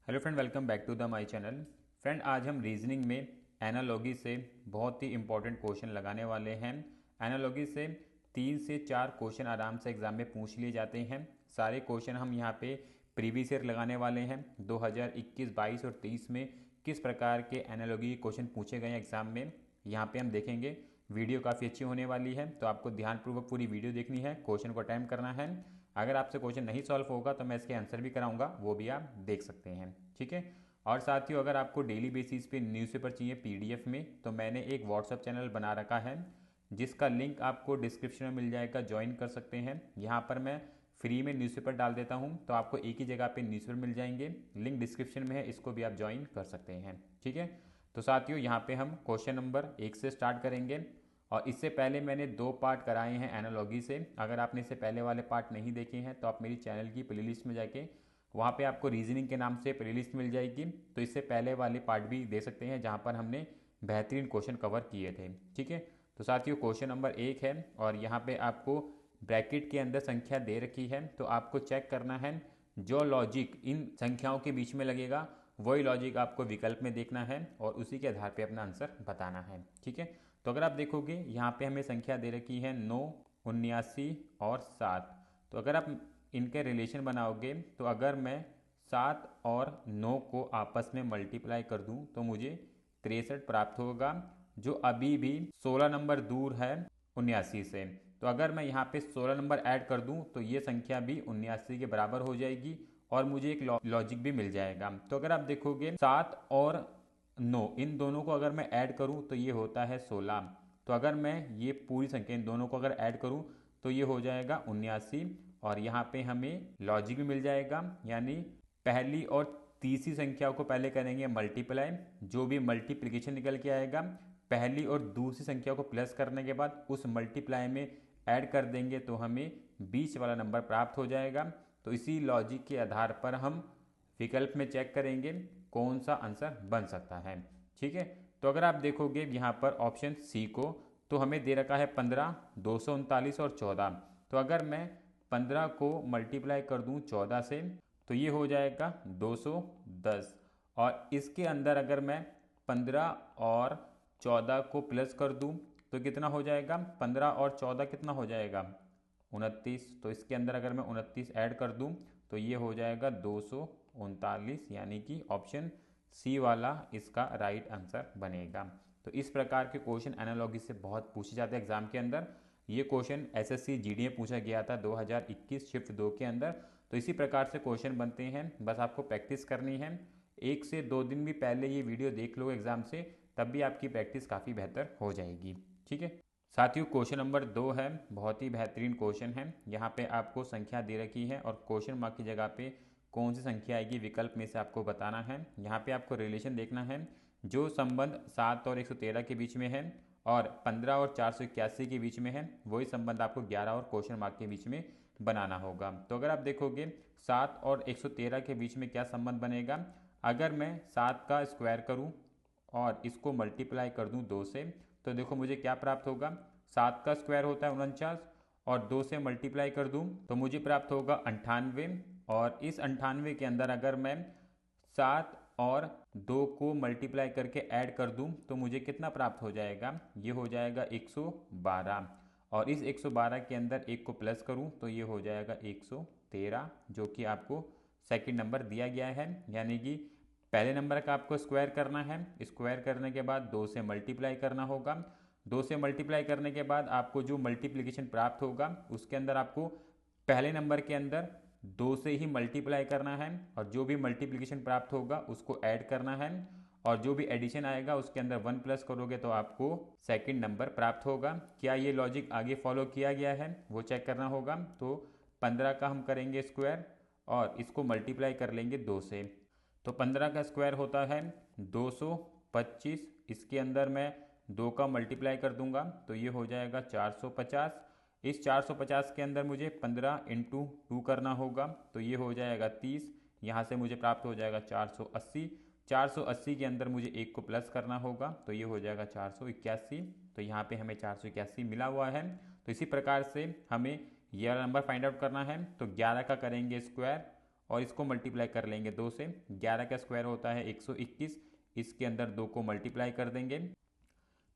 Hello friend, welcome back to the my channel. Friend, आज हम reasoning में analogy से बहुत ही इंपॉर्टेंट क्वेश्चन लगाने वाले हैं। एनालॉगी से 3 से 4 क्वेश्चन आराम से एग्जाम में पूछ लिए जाते हैं। सारे क्वेश्चन हम यहाँ पे प्रीवियस ईयर लगाने वाले हैं। 2021, 22 और 23 में किस प्रकार के एनालॉगी क्वेश्चन पूछे गए हैं एग्जाम में, यहाँ पे हम देखेंगे। वीडियो काफ़ी अच्छी होने वाली है, तो आपको ध्यानपूर्वक पूरी वीडियो देखनी है, क्वेश्चन को अटेम्प्ट करना है। अगर आपसे क्वेश्चन नहीं सॉल्व होगा तो मैं इसके आंसर भी कराऊंगा, वो भी आप देख सकते हैं। ठीक है। और साथियों, अगर आपको डेली बेसिस पे न्यूज़पेपर चाहिए पीडीएफ में, तो मैंने एक व्हाट्सअप चैनल बना रखा है जिसका लिंक आपको डिस्क्रिप्शन में मिल जाएगा, ज्वाइन कर सकते हैं। यहाँ पर मैं फ्री में न्यूज़पेपर डाल देता हूँ, तो आपको एक ही जगह पे न्यूज़पेपर मिल जाएंगे। लिंक डिस्क्रिप्शन में है, इसको भी आप ज्वाइन कर सकते हैं। ठीक है। तो साथियों, यहाँ पे हम क्वेश्चन नंबर 1 से स्टार्ट करेंगे। और इससे पहले मैंने 2 पार्ट कराए हैं एनालॉगी से। अगर आपने इससे पहले वाले पार्ट नहीं देखे हैं तो आप मेरी चैनल की प्लेलिस्ट में जाके वहाँ पे आपको रीजनिंग के नाम से प्लेलिस्ट मिल जाएगी, तो इससे पहले वाले पार्ट भी दे सकते हैं जहाँ पर हमने बेहतरीन क्वेश्चन कवर किए थे। ठीक है। तो साथियों, क्वेश्चन नंबर 1 है और यहाँ पे आपको ब्रैकेट के अंदर संख्या दे रखी है, तो आपको चेक करना है जो लॉजिक इन संख्याओं के बीच में लगेगा वही लॉजिक आपको विकल्प में देखना है और उसी के आधार पे अपना आंसर बताना है। ठीक है। तो अगर आप देखोगे यहाँ पे हमें संख्या दे रखी है 9, 79 और 7। तो अगर आप इनके रिलेशन बनाओगे तो अगर मैं 7 और 9 को आपस में मल्टीप्लाई कर दूं तो मुझे 63 प्राप्त होगा, जो अभी भी 16 नंबर दूर है 79 से। तो अगर मैं यहाँ पे 16 नंबर ऐड कर दूं तो ये संख्या भी 79 के बराबर हो जाएगी और मुझे एक लॉजिक भी मिल जाएगा। तो अगर आप देखोगे 7 और 9 इन दोनों को अगर मैं ऐड करूं तो ये होता है 16। तो अगर मैं ये पूरी संख्या इन दोनों को अगर ऐड करूं तो ये हो जाएगा 79। और यहाँ पे हमें लॉजिक भी मिल जाएगा, यानी पहली और तीसरी संख्या को पहले करेंगे मल्टीप्लाई, जो भी मल्टीप्लिकेशन निकल के आएगा पहली और दूसरी संख्या को प्लस करने के बाद उस मल्टीप्लाई में ऐड कर देंगे तो हमें बीच वाला नंबर प्राप्त हो जाएगा। तो इसी लॉजिक के आधार पर हम विकल्प में चेक करेंगे कौन सा आंसर बन सकता है। ठीक है। तो अगर आप देखोगे यहाँ पर ऑप्शन सी को, तो हमें दे रखा है 15, 239 और 14। तो अगर मैं 15 को मल्टीप्लाई कर दूँ 14 से तो ये हो जाएगा 210। और इसके अंदर अगर मैं 15 और 14 को प्लस कर दूँ तो कितना हो जाएगा, 15 और 14 कितना हो जाएगा, 29। तो इसके अंदर अगर मैं 29 ऐड कर दूं तो ये हो जाएगा 239, यानी कि ऑप्शन सी वाला इसका राइट आंसर बनेगा। तो इस प्रकार के क्वेश्चन एनालॉगी से बहुत पूछे जाते हैं एग्जाम के अंदर। ये क्वेश्चन एसएससी जीडी में पूछा गया था 2021 शिफ्ट 2 के अंदर। तो इसी प्रकार से क्वेश्चन बनते हैं, बस आपको प्रैक्टिस करनी है। 1 से 2 दिन भी पहले ये वीडियो देख लो एग्जाम से, तब भी आपकी प्रैक्टिस काफ़ी बेहतर हो जाएगी। ठीक है। साथियों, क्वेश्चन नंबर 2 है, बहुत ही बेहतरीन क्वेश्चन है। यहाँ पे आपको संख्या दे रखी है और क्वेश्चन मार्क की जगह पे कौन सी संख्या आएगी विकल्प में से आपको बताना है। यहाँ पे आपको रिलेशन देखना है, जो संबंध 7 और 113 के बीच में है और 15 और 481 के बीच में है, वही संबंध आपको 11 और क्वेश्चन मार्क के बीच में बनाना होगा। तो अगर आप देखोगे 7 और 113 के बीच में क्या संबंध बनेगा, अगर मैं 7 का स्क्वायर करूँ और इसको मल्टीप्लाई कर दूं 2 से, तो देखो मुझे क्या प्राप्त होगा, 7 का स्क्वायर होता है 49 और 2 से मल्टीप्लाई कर दूं तो मुझे प्राप्त होगा 98। और इस 98 के अंदर अगर मैं 7 और 2 को मल्टीप्लाई करके ऐड कर दूं तो मुझे कितना प्राप्त हो जाएगा, ये हो जाएगा 112। और इस 112 के अंदर एक को प्लस करूं तो ये हो जाएगा 113, जो कि आपको सेकंड नंबर दिया गया है। यानी कि पहले नंबर का आपको स्क्वायर करना है, स्क्वायर करने के बाद 2 से मल्टीप्लाई करना होगा। 2 से मल्टीप्लाई करने के बाद आपको जो मल्टीप्लिकेशन प्राप्त होगा उसके अंदर आपको पहले नंबर के अंदर 2 से ही मल्टीप्लाई करना है और जो भी मल्टीप्लिकेशन प्राप्त होगा उसको ऐड करना है। और जो भी एडिशन आएगा उसके अंदर 1 प्लस करोगे तो आपको सेकंड नंबर प्राप्त होगा। क्या ये लॉजिक आगे फॉलो किया गया है वो चेक करना होगा। तो 15 का हम करेंगे स्क्वायर और इसको मल्टीप्लाई कर लेंगे 2 से। तो 15 का स्क्वायर होता है 225। इसके अंदर मैं 2 का मल्टीप्लाई कर दूंगा तो ये हो जाएगा 450। इस 450 के अंदर मुझे 15 इंटू 2 करना होगा तो ये हो जाएगा 30। यहाँ से मुझे प्राप्त हो जाएगा 480। 480 के अंदर मुझे एक को प्लस करना होगा तो ये हो जाएगा 481। तो यहाँ पे हमें 481 मिला हुआ है। तो इसी प्रकार से हमें यह नंबर फाइंड आउट करना है। तो 11 का करेंगे स्क्वायर और इसको मल्टीप्लाई कर लेंगे 2 से। 11 का स्क्वायर होता है 121, इसके अंदर 2 को मल्टीप्लाई कर देंगे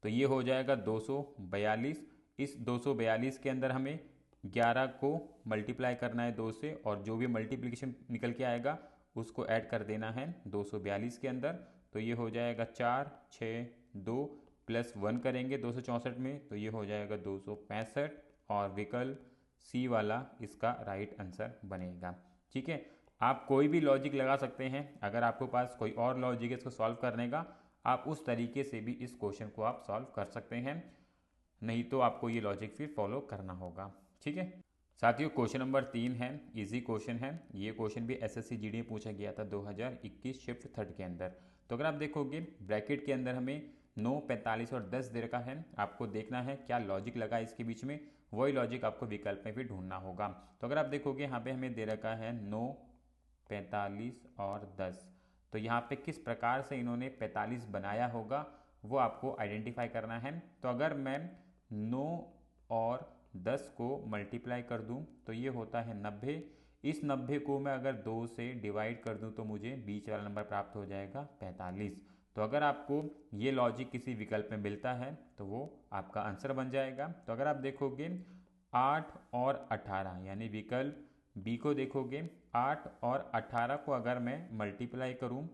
तो ये हो जाएगा 242। इस 242 के अंदर हमें 11 को मल्टीप्लाई करना है 2 से, और जो भी मल्टीप्लिकेशन निकल के आएगा उसको ऐड कर देना है 242 के अंदर। तो ये हो जाएगा 4 6 2 प्लस 1 करेंगे 264 में, तो ये हो जाएगा 265, और विकल्प सी वाला इसका राइट आंसर बनेगा। ठीक है, आप कोई भी लॉजिक लगा सकते हैं। अगर आपके पास कोई और लॉजिक है इसको सॉल्व करने का, आप उस तरीके से भी इस क्वेश्चन को आप सॉल्व कर सकते हैं, नहीं तो आपको ये लॉजिक फिर फॉलो करना होगा। ठीक है साथियों, क्वेश्चन नंबर 3 है, इजी क्वेश्चन है। ये क्वेश्चन भी एसएससी जीडी में पूछा गया था 2021 शिफ्ट थर्ड के अंदर। तो अगर आप देखोगे ब्रैकेट के अंदर हमें 9, 45 और 10 दे रखा है, आपको देखना है क्या लॉजिक लगा इसके बीच में, वही लॉजिक आपको विकल्प में भी ढूंढना होगा। तो अगर आप देखोगे यहाँ पे हमें दे रखा है 9, 45 और 10, तो यहाँ पे किस प्रकार से इन्होंने 45 बनाया होगा वो आपको आइडेंटिफाई करना है। तो अगर मैं 9 और 10 को मल्टीप्लाई कर दूं तो ये होता है 90। इस 90 को मैं अगर 2 से डिवाइड कर दूं तो मुझे बीच वाला नंबर प्राप्त हो जाएगा 45। तो अगर आपको ये लॉजिक किसी विकल्प में मिलता है तो वो आपका आंसर बन जाएगा। तो अगर आप देखोगे 8 और 18 यानी विकल्प बी को देखोगे, 8 और 18 को अगर मैं मल्टीप्लाई करूं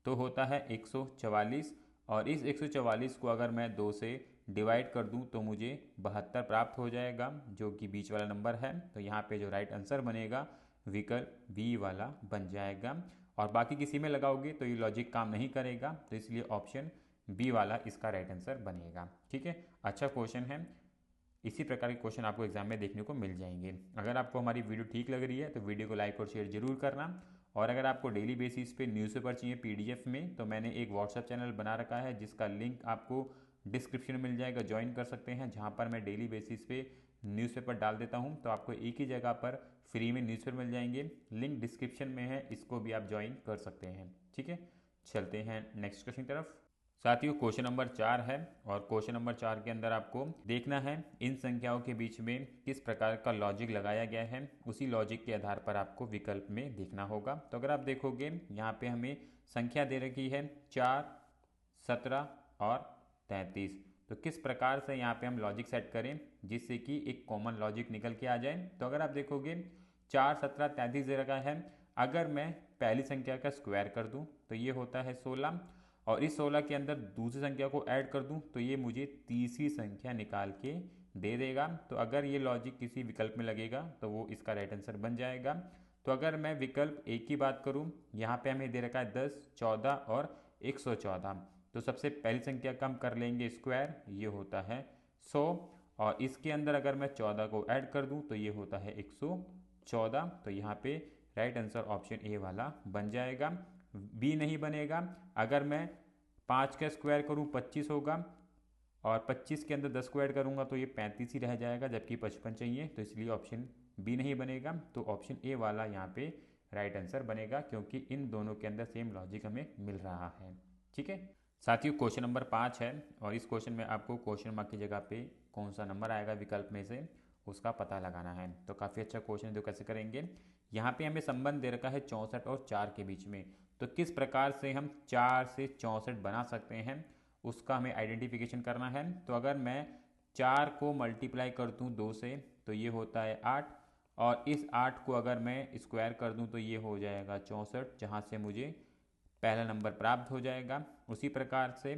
तो होता है 144, और इस 144 को अगर मैं 2 से डिवाइड कर दूं तो मुझे 72 प्राप्त हो जाएगा, जो कि बीच वाला नंबर है। तो यहाँ पे जो राइट आंसर बनेगा विकल्प बी वाला बन जाएगा। और बाकी किसी में लगाओगे तो ये लॉजिक काम नहीं करेगा, तो इसलिए ऑप्शन बी वाला इसका राइट आंसर बनेगा। ठीक है, अच्छा क्वेश्चन है। इसी प्रकार के क्वेश्चन आपको एग्जाम में देखने को मिल जाएंगे। अगर आपको हमारी वीडियो ठीक लग रही है तो वीडियो को लाइक और शेयर जरूर करना। और अगर आपको डेली बेसिस पे न्यूज़पेपर चाहिए पीडीएफ में, तो मैंने एक व्हाट्सएप चैनल बना रखा है जिसका लिंक आपको डिस्क्रिप्शन में मिल जाएगा, ज्वाइन कर सकते हैं, जहाँ पर मैं डेली बेसिस पे न्यूज़पेपर डाल देता हूँ। तो आपको एक ही जगह पर फ्री में न्यूज़पेपर मिल जाएंगे, लिंक डिस्क्रिप्शन में है, इसको भी आप ज्वाइन कर सकते हैं। ठीक है, चलते हैं नेक्स्ट क्वेश्चन की तरफ। साथियों, क्वेश्चन नंबर 4 है, और क्वेश्चन नंबर 4 के अंदर आपको देखना है इन संख्याओं के बीच में किस प्रकार का लॉजिक लगाया गया है, उसी लॉजिक के आधार पर आपको विकल्प में देखना होगा। तो अगर आप देखोगे यहाँ पे हमें संख्या दे रखी है 4, 17 और 33। तो किस प्रकार से यहाँ पे हम लॉजिक सेट करें जिससे कि एक कॉमन लॉजिक निकल के आ जाए। तो अगर आप देखोगे 4, 17, 33 दे रखा है, अगर मैं पहली संख्या का स्क्वायर कर दूं तो ये होता है 16, और इस 16 के अंदर दूसरी संख्या को ऐड कर दूं तो ये मुझे तीसरी संख्या निकाल के दे देगा। तो अगर ये लॉजिक किसी विकल्प में लगेगा तो वो इसका राइट आंसर बन जाएगा। तो अगर मैं विकल्प एक की बात करूं, यहाँ पे हमें दे रखा है 10, 14 और 114। तो सबसे पहली संख्या का हम कर लेंगे स्क्वायर, ये होता है 100, और इसके अंदर अगर मैं 14 को ऐड कर दूं तो ये होता है 114। तो यहाँ पे राइट आंसर ऑप्शन ए वाला बन जाएगा। बी नहीं बनेगा। अगर मैं 5 का स्क्वायर करूं 25 होगा, और 25 के अंदर 10 को ऐड करूंगा तो ये 35 ही रह जाएगा, जबकि 55 चाहिए, तो इसलिए ऑप्शन बी नहीं बनेगा। तो ऑप्शन ए वाला यहाँ पे राइट आंसर बनेगा, क्योंकि इन दोनों के अंदर सेम लॉजिक हमें मिल रहा है। ठीक है साथियों, क्वेश्चन नंबर 5 है, और इस क्वेश्चन में आपको क्वेश्चन मार्क की जगह पे कौन सा नंबर आएगा विकल्प में से उसका पता लगाना है। तो काफ़ी अच्छा क्वेश्चन है, तो कैसे करेंगे। यहाँ पे हमें संबंध दे रखा है 64 और 4 के बीच में। तो किस प्रकार से हम 4 से 64 बना सकते हैं उसका हमें आइडेंटिफिकेशन करना है। तो अगर मैं 4 को मल्टीप्लाई कर दूँ 2 से तो ये होता है 8, और इस 8 को अगर मैं स्क्वायर कर दूँ तो ये हो जाएगा 64, जहाँ से मुझे पहला नंबर प्राप्त हो जाएगा। उसी प्रकार से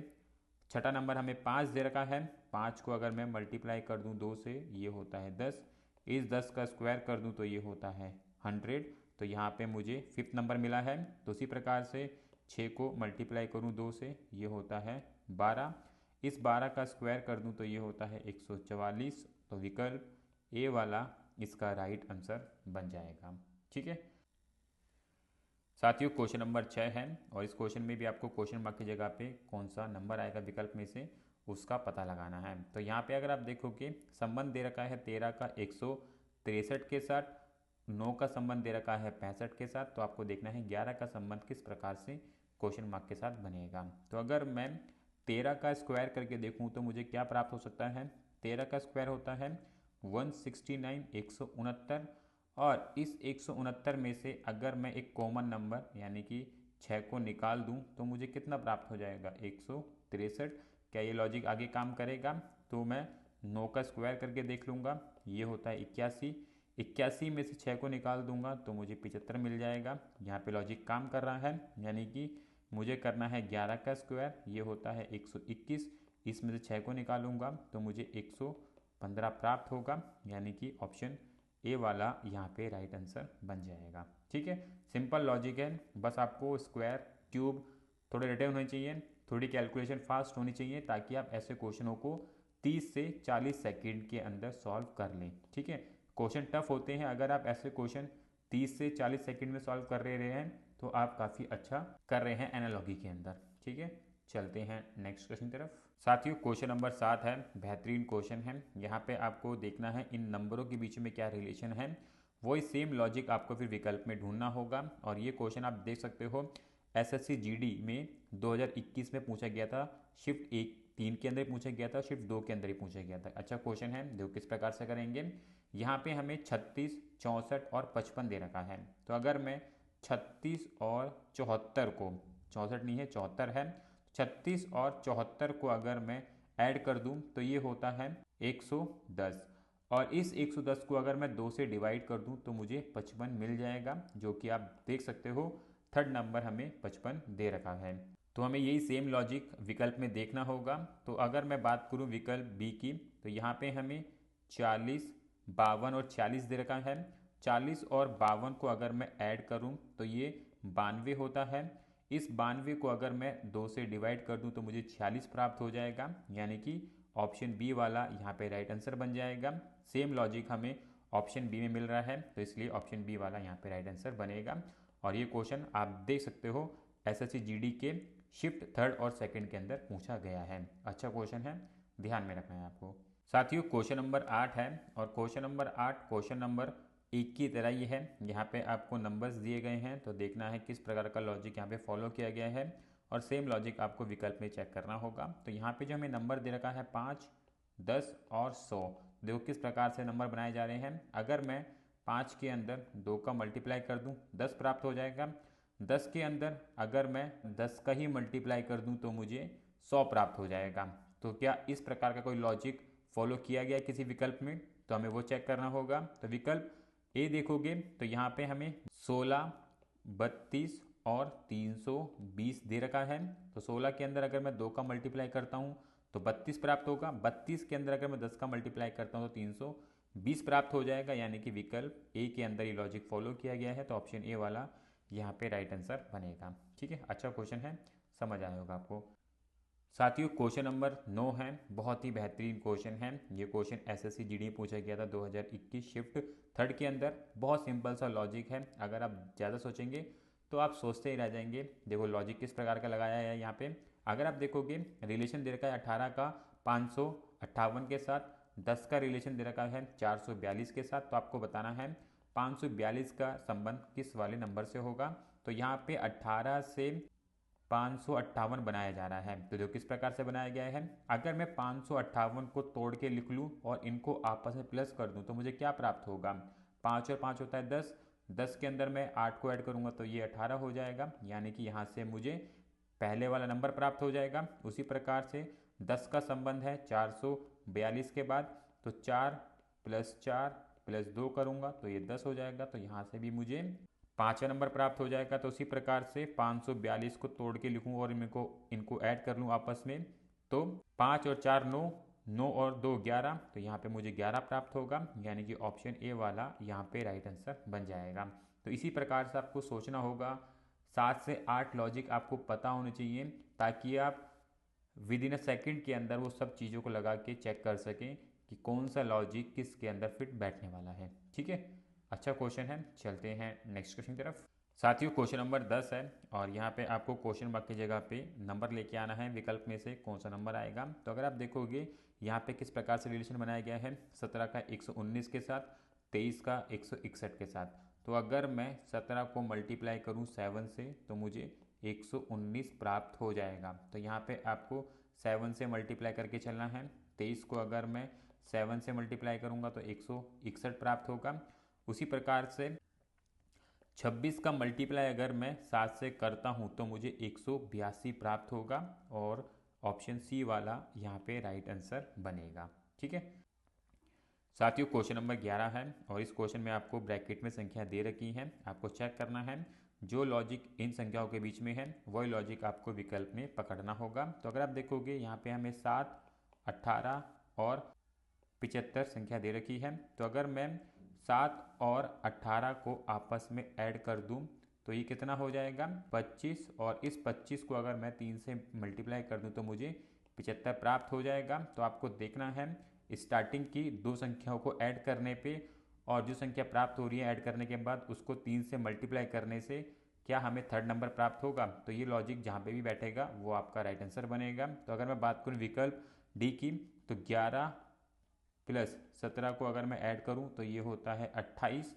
छठा नंबर हमें 5 दे रखा है, 5 को अगर मैं मल्टीप्लाई कर दूं 2 से ये होता है 10, इस 10 का स्क्वायर कर दूं तो ये होता है 100। तो यहाँ पे मुझे फिफ्थ नंबर मिला है। तो उसी प्रकार से 6 को मल्टीप्लाई करूं 2 से ये होता है 12, इस 12 का स्क्वायर कर दूं तो ये होता है 144। तो विकल्प ए वाला इसका राइट आंसर बन जाएगा। ठीक है साथियों, क्वेश्चन नंबर 6 है, और इस क्वेश्चन में भी आपको क्वेश्चन मार्क की जगह पे कौन सा नंबर आएगा विकल्प में से उसका पता लगाना है। तो यहाँ पे अगर आप देखोगे संबंध दे रखा है 13 का 163 के साथ, 9 का संबंध दे रखा है 65 के साथ, तो आपको देखना है 11 का संबंध किस प्रकार से क्वेश्चन मार्क के साथ बनेगा। तो अगर मैं 13 का स्क्वायर करके देखूँ तो मुझे क्या प्राप्त हो सकता है। 13 का स्क्वायर होता है 169, 169, और इस 169 में से अगर मैं एक कॉमन नंबर यानी कि 6 को निकाल दूं तो मुझे कितना प्राप्त हो जाएगा, 163। क्या ये लॉजिक आगे काम करेगा? तो मैं 9 का स्क्वायर करके देख लूँगा, ये होता है 81। 81 में से 6 को निकाल दूंगा तो मुझे 75 मिल जाएगा। यहाँ पे लॉजिक काम कर रहा है, यानी कि मुझे करना है 11 का स्क्वायर, ये होता है 121। इसमें से 6 को निकालूंगा तो मुझे 115 प्राप्त होगा, यानी कि ऑप्शन ए वाला यहाँ पे राइट आंसर बन जाएगा। ठीक है, सिंपल लॉजिक है, बस आपको स्क्वायर क्यूब थोड़े रटे होने चाहिए, थोड़ी कैलकुलेशन फास्ट होनी चाहिए, ताकि आप ऐसे क्वेश्चनों को 30 से 40 सेकंड के अंदर सॉल्व कर लें। ठीक है, क्वेश्चन टफ होते हैं, अगर आप ऐसे क्वेश्चन 30 से 40 सेकंड में सॉल्व कर रहे हैं तो आप काफ़ी अच्छा कर रहे हैं एनालॉजी के अंदर। ठीक है, चलते हैं नेक्स्ट क्वेश्चन की तरफ। साथियों, क्वेश्चन नंबर 7 है, बेहतरीन क्वेश्चन है। यहाँ पे आपको देखना है इन नंबरों के बीच में क्या रिलेशन है, वही सेम लॉजिक आपको फिर विकल्प में ढूंढना होगा। और ये क्वेश्चन आप देख सकते हो एसएससी जीडी में 2021 में पूछा गया था, शिफ्ट 3 के अंदर ही पूछा गया था, शिफ्ट 2 के अंदर ही पूछा गया था। अच्छा क्वेश्चन है, देखो किस प्रकार से करेंगे। यहाँ पे हमें 36, 64 और 55 दे रखा है, तो अगर मैं 36 और 74 को, 64 नहीं है 74 है, 36 और 74 को अगर मैं ऐड कर दूं तो ये होता है 110। और इस 110 को अगर मैं 2 से डिवाइड कर दूं तो मुझे 55 मिल जाएगा, जो कि आप देख सकते हो थर्ड नंबर हमें 55 दे रखा है। तो हमें यही सेम लॉजिक विकल्प में देखना होगा। तो अगर मैं बात करूं विकल्प बी की, तो यहाँ पे हमें 40, 52 और 40 दे रखा है। 40 और 52 को अगर मैं ऐड करूं तो ये 92 होता है। इस 92 को अगर मैं 2 से डिवाइड कर दूं तो मुझे 46 प्राप्त हो जाएगा, यानी कि ऑप्शन बी वाला यहाँ पे राइट आंसर बन जाएगा। सेम लॉजिक हमें ऑप्शन बी में मिल रहा है, तो इसलिए ऑप्शन बी वाला यहाँ पे राइट आंसर बनेगा। और ये क्वेश्चन आप देख सकते हो एसएससी जीडी के शिफ्ट 3 और 2 के अंदर पूछा गया है। अच्छा क्वेश्चन है, ध्यान में रखना है आपको। साथियों, क्वेश्चन नंबर 8 है, और क्वेश्चन नंबर 8 क्वेश्चन नंबर 1 की तरह ही है। यहाँ पे आपको नंबर्स दिए गए हैं, तो देखना है किस प्रकार का लॉजिक यहाँ पे फॉलो किया गया है, और सेम लॉजिक आपको विकल्प में चेक करना होगा। तो यहाँ पे जो हमें नंबर दे रखा है 5, 10 और 100, देखो किस प्रकार से नंबर बनाए जा रहे हैं। अगर मैं 5 के अंदर 2 का मल्टीप्लाई कर दूं 10 प्राप्त हो जाएगा। 10 के अंदर अगर मैं 10 का ही मल्टीप्लाई कर दूं तो मुझे 100 प्राप्त हो जाएगा। तो क्या इस प्रकार का कोई लॉजिक फॉलो किया गया किसी विकल्प में, तो हमें वो चेक करना होगा। तो विकल्प ए देखोगे तो यहाँ पे हमें 16, 32 और 320 दे रखा है। तो 16 के अंदर अगर मैं 2 का मल्टीप्लाई करता हूँ तो 32 प्राप्त होगा। 32 के अंदर अगर मैं 10 का मल्टीप्लाई करता हूँ तो 320 प्राप्त हो जाएगा, यानी कि विकल्प ए के अंदर ये लॉजिक फॉलो किया गया है। तो ऑप्शन ए वाला यहाँ पे राइट आंसर बनेगा। ठीक है, अच्छा क्वेश्चन है, समझ आया होगा आपको। साथियों, क्वेश्चन नंबर 9 है, बहुत ही बेहतरीन क्वेश्चन है। ये क्वेश्चन एसएससी जीडी पूछा गया था 2021 शिफ्ट 3 के अंदर। बहुत सिंपल सा लॉजिक है, अगर आप ज़्यादा सोचेंगे तो आप सोचते ही रह जाएंगे। देखो लॉजिक किस प्रकार का लगाया है यहाँ पे। अगर आप देखोगे रिलेशन दे रखा है 18 का 558 के साथ, 10 का रिलेशन दे रखा है 442 के साथ। तो आपको बताना है 542 का संबंध किस वाले नंबर से होगा। तो यहाँ पे 18 से 558 बनाया जा रहा है। तो जो किस प्रकार से बनाया गया है, अगर मैं 558 को तोड़ के लिख लूँ और इनको आपस में प्लस कर दूँ तो मुझे क्या प्राप्त होगा। 5 और 5 होता है 10, 10 के अंदर मैं 8 को ऐड करूँगा तो ये 18 हो जाएगा, यानी कि यहाँ से मुझे पहले वाला नंबर प्राप्त हो जाएगा। उसी प्रकार से 10 का संबंध है 442 के बाद, तो 4 + 4 + 2 करूँगा तो ये 10 हो जाएगा। तो यहाँ से भी मुझे 5वां नंबर प्राप्त हो जाएगा। तो उसी प्रकार से 542 को तोड़ के लिखूँ और इनको ऐड कर लूँ आपस में, तो 5 और 4 9, 9 और 2 11, तो यहाँ पे मुझे 11 प्राप्त होगा, यानी कि ऑप्शन ए वाला यहाँ पे राइट आंसर बन जाएगा। तो इसी प्रकार से आपको सोचना होगा, 7 से 8 लॉजिक आपको पता होने चाहिए, ताकि आप विद इन अ सेकेंड के अंदर वो सब चीज़ों को लगा के चेक कर सकें कि कौन सा लॉजिक किसके अंदर फिट बैठने वाला है। ठीक है, अच्छा क्वेश्चन है, चलते हैं नेक्स्ट क्वेश्चन की तरफ। साथियों, क्वेश्चन नंबर 10 है, और यहाँ पे आपको क्वेश्चन मार्क की जगह पे नंबर लेके आना है, विकल्प में से कौन सा नंबर आएगा। तो अगर आप देखोगे यहाँ पे किस प्रकार से रिलेशन बनाया गया है, 17 का 119 के साथ, 23 का 161 के साथ। तो अगर मैं 17 को मल्टीप्लाई करूँ 7 से तो मुझे 119 प्राप्त हो जाएगा। तो यहाँ पे आपको 7 से मल्टीप्लाई करके चलना है। 23 को अगर मैं 7 से मल्टीप्लाई करूँगा तो 161 प्राप्त होगा, उसी प्रकार से 26 का मल्टीप्लाई अगर मैं 7 से करता हूँ तो मुझे 182 प्राप्त होगा और ऑप्शन सी वाला यहाँ पे राइट आंसर बनेगा। ठीक है साथियों, क्वेश्चन नंबर 11 है और इस क्वेश्चन में आपको ब्रैकेट में संख्या दे रखी है। आपको चेक करना है जो लॉजिक इन संख्याओं के बीच में है वही लॉजिक आपको विकल्प में पकड़ना होगा। तो अगर आप देखोगे यहाँ पे हमें 7, 18 और 75 संख्या दे रखी है। तो अगर मैं 7 और 18 को आपस में ऐड कर दूं तो ये कितना हो जाएगा 25, और इस 25 को अगर मैं 3 से मल्टीप्लाई कर दूं तो मुझे 75 प्राप्त हो जाएगा। तो आपको देखना है स्टार्टिंग की दो संख्याओं को ऐड करने पे और जो संख्या प्राप्त हो रही है ऐड करने के बाद उसको 3 से मल्टीप्लाई करने से क्या हमें थर्ड नंबर प्राप्त होगा। तो ये लॉजिक जहाँ पे भी बैठेगा वो आपका राइट आंसर बनेगा। तो अगर मैं बात करूँ विकल्प डी की तो 11 प्लस 17 को अगर मैं ऐड करूं तो ये होता है 28।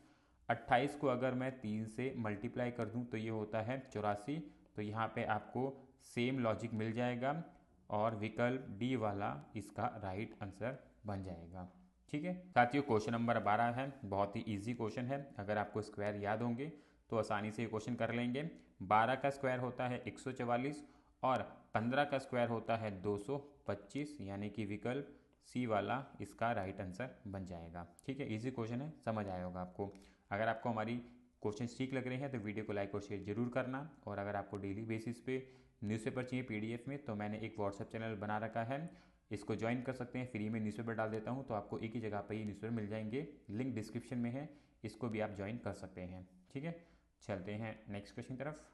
28 को अगर मैं 3 से मल्टीप्लाई कर दूं तो ये होता है 84। तो यहाँ पे आपको सेम लॉजिक मिल जाएगा और विकल्प डी वाला इसका राइट आंसर बन जाएगा। ठीक है साथियों, क्वेश्चन नंबर 12 है, बहुत ही इजी क्वेश्चन है। अगर आपको स्क्वायर याद होंगे तो आसानी से ये क्वेश्चन कर लेंगे। 12 का स्क्वायर होता है 144 और 15 का स्क्वायर होता है 225, यानी कि विकल्प सी वाला इसका राइट आंसर बन जाएगा। ठीक है, इजी क्वेश्चन है, समझ आया होगा आपको। अगर आपको हमारी क्वेश्चन ठीक लग रहे हैं तो वीडियो को लाइक और शेयर जरूर करना। और अगर आपको डेली बेसिस पे न्यूज़पेपर चाहिए पीडीएफ में तो मैंने एक व्हाट्सएप चैनल बना रखा है, इसको ज्वाइन कर सकते हैं। फ्री में न्यूज़पेपर डाल देता हूँ तो आपको एक ही जगह पर ही न्यूज़पेपर मिल जाएंगे, लिंक डिस्क्रिप्शन में है, इसको भी आप ज्वाइन कर सकते हैं। ठीक है, चलते हैं नेक्स्ट क्वेश्चन की तरफ।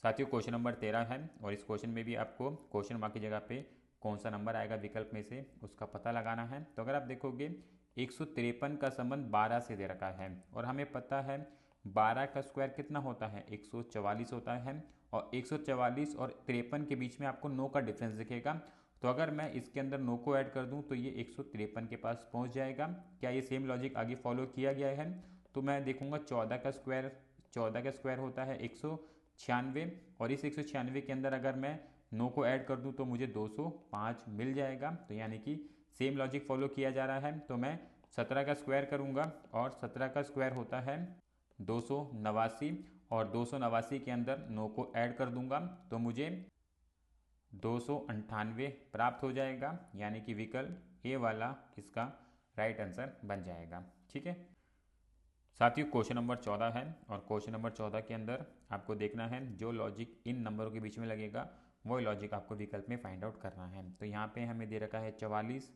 साथियों, क्वेश्चन नंबर 13 है और इस क्वेश्चन में भी आपको क्वेश्चन मार्क की जगह पे कौन सा नंबर आएगा विकल्प में से उसका पता लगाना है। तो अगर आप देखोगे 153 का संबंध 12 से दे रखा है और हमें पता है 12 का स्क्वायर कितना होता है 144 होता है, और 144 और 53 के बीच में आपको 9 का डिफरेंस दिखेगा। तो अगर मैं इसके अंदर 9 को ऐड कर दूं तो ये 153 के पास पहुंच जाएगा। क्या ये सेम लॉजिक आगे फॉलो किया गया है? तो मैं देखूंगा 14 का स्क्वायर होता है 196 और इस 196 के अंदर अगर मैं 9 को ऐड कर दूं तो मुझे 205 मिल जाएगा। तो यानी कि सेम लॉजिक फॉलो किया जा रहा है। तो मैं 17 का स्क्वायर करूंगा और 17 का स्क्वायर होता है 289 और 289 के अंदर 9 को ऐड कर दूंगा तो मुझे 298 प्राप्त हो जाएगा, यानी कि विकल्प ए वाला इसका राइट आंसर बन जाएगा। ठीक है साथियों, क्वेश्चन नंबर 14 है और क्वेश्चन नंबर 14 के अंदर आपको देखना है जो लॉजिक इन नंबरों के बीच में लगेगा वही लॉजिक आपको विकल्प में फाइंड आउट करना है। तो यहाँ पे हमें दे रखा है 44,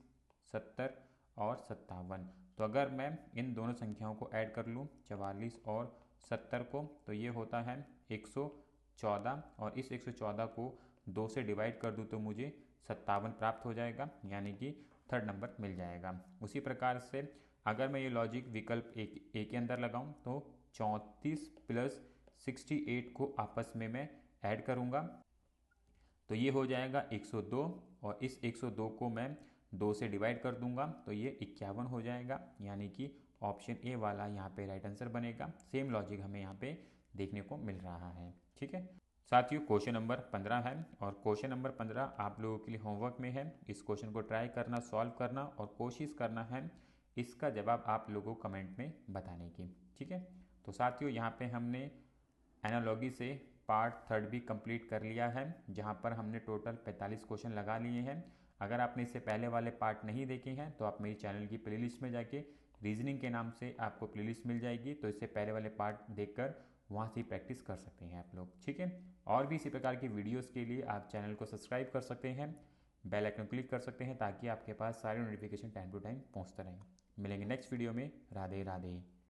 70 और 57। तो अगर मैं इन दोनों संख्याओं को ऐड कर लूँ 44 और 70 को तो ये होता है 114 और इस 114 को 2 से डिवाइड कर दूँ तो मुझे 57 प्राप्त हो जाएगा, यानी कि थर्ड नंबर मिल जाएगा। उसी प्रकार से अगर मैं ये लॉजिक विकल्प ए के अंदर लगाऊं तो 34 प्लस 68 को आपस में मैं ऐड करूंगा तो ये हो जाएगा 102 और इस 102 को मैं 2 से डिवाइड कर दूंगा तो ये 51 हो जाएगा, यानी कि ऑप्शन ए वाला यहाँ पे राइट आंसर बनेगा। सेम लॉजिक हमें यहाँ पे देखने को मिल रहा है। ठीक है साथियों, क्वेश्चन नंबर 15 है और क्वेश्चन नंबर 15 आप लोगों के लिए होमवर्क में है। इस क्वेश्चन को ट्राई करना, सॉल्व करना और कोशिश करना है इसका जवाब आप लोगों को कमेंट में बताने की। ठीक है, तो साथियों यहाँ पे हमने एनालॉजी से पार्ट 3 भी कंप्लीट कर लिया है, जहाँ पर हमने टोटल 45 क्वेश्चन लगा लिए हैं। अगर आपने इससे पहले वाले पार्ट नहीं देखे हैं तो आप मेरी चैनल की प्लेलिस्ट में जाके रीजनिंग के नाम से आपको प्लेलिस्ट मिल जाएगी, तो इससे पहले वाले पार्ट देखकर वहाँ से प्रैक्टिस कर सकते हैं आप लोग। ठीक है, और भी इसी प्रकार की वीडियोस के लिए आप चैनल को सब्सक्राइब कर सकते हैं, बेल आइकन क्लिक कर सकते हैं ताकि आपके पास सारे नोटिफिकेशन टाइम टू टाइम पहुँचते रहें। मिलेंगे नेक्स्ट वीडियो में। राधे राधे।